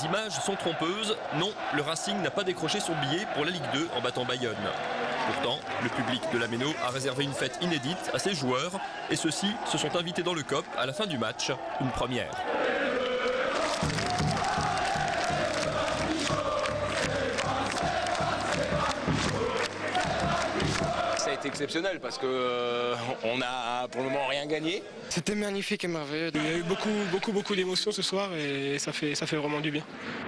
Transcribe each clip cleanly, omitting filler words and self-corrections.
images sont trompeuses. Non, le Racing n'a pas décroché son billet pour la Ligue 2 en battant Bayonne. Pourtant, le public de la Méno a réservé une fête inédite à ses joueurs et ceux-ci se sont invités dans le COP à la fin du match, une première. Ça a été exceptionnel parce qu'on n'a pour le moment rien gagné. C'était magnifique et merveilleux. Il y a eu beaucoup d'émotions ce soir et ça fait vraiment du bien.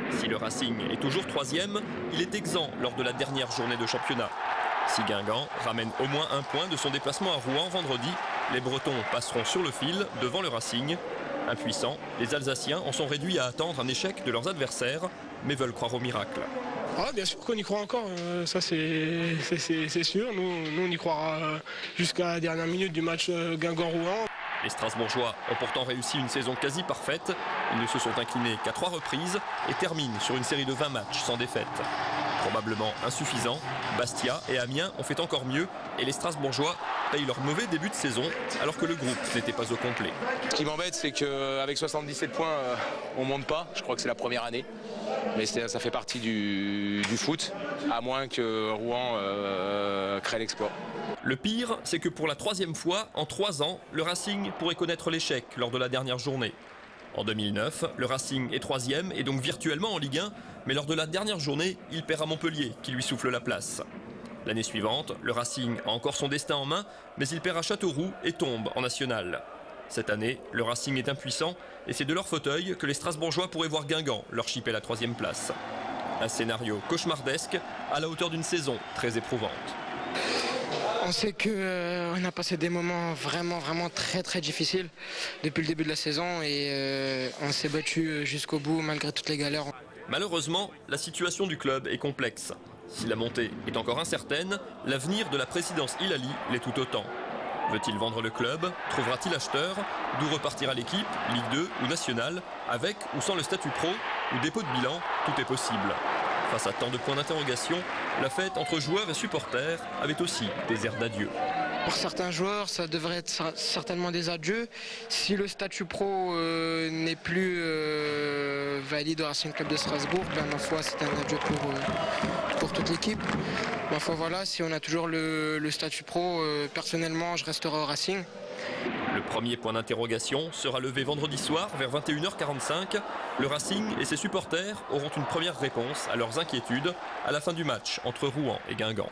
Si le Racing est toujours troisième, il est exempt lors de la dernière journée de championnat. Si Guingamp ramène au moins un point de son déplacement à Rouen vendredi, les Bretons passeront sur le fil devant le Racing. Impuissants, les Alsaciens en sont réduits à attendre un échec de leurs adversaires, mais veulent croire au miracle. Ah, bien sûr qu'on y croit encore, ça c'est sûr. Nous on y croira jusqu'à la dernière minute du match Guingamp-Rouen. Les Strasbourgeois ont pourtant réussi une saison quasi parfaite. Ils ne se sont inclinés qu'à 3 reprises et terminent sur une série de 20 matchs sans défaite. Probablement insuffisant, Bastia et Amiens ont fait encore mieux et les Strasbourgeois payent leur mauvais début de saison alors que le groupe n'était pas au complet. Ce qui m'embête, c'est qu'avec 77 points, on ne monte pas. Je crois que c'est la première année. Mais ça fait partie du foot, à moins que Rouen crée l'exploit. Le pire, c'est que pour la 3e fois en 3 ans, le Racing pourrait connaître l'échec lors de la dernière journée. En 2009, le Racing est 3e et donc virtuellement en Ligue 1, mais lors de la dernière journée, il perd à Montpellier, qui lui souffle la place. L'année suivante, le Racing a encore son destin en main, mais il perd à Châteauroux et tombe en National. Cette année, le Racing est impuissant et c'est de leur fauteuil que les Strasbourgeois pourraient voir Guingamp leur chipper la 3e place. Un scénario cauchemardesque à la hauteur d'une saison très éprouvante. On sait qu'on a passé des moments vraiment très difficiles depuis le début de la saison et on s'est battu jusqu'au bout malgré toutes les galères. Malheureusement, la situation du club est complexe. Si la montée est encore incertaine, l'avenir de la présidence Hilali l'est tout autant. Veut-il vendre le club? Trouvera-t-il acheteur? D'où repartira l'équipe, Ligue 2 ou Nationale? Avec ou sans le statut pro ou dépôt de bilan, tout est possible. Face à tant de points d'interrogation, la fête entre joueurs et supporters avait aussi des airs d'adieu. Pour certains joueurs, ça devrait être certainement des adieux. Si le statut pro n'est plus valide au Racing Club de Strasbourg, ben, ma foi, c'est un adieu pour toute l'équipe. Ma foi, voilà, si on a toujours le statut pro, personnellement, je resterai au Racing. Le premier point d'interrogation sera levé vendredi soir vers 21h45. Le Racing et ses supporters auront une première réponse à leurs inquiétudes à la fin du match entre Rouen et Guingamp.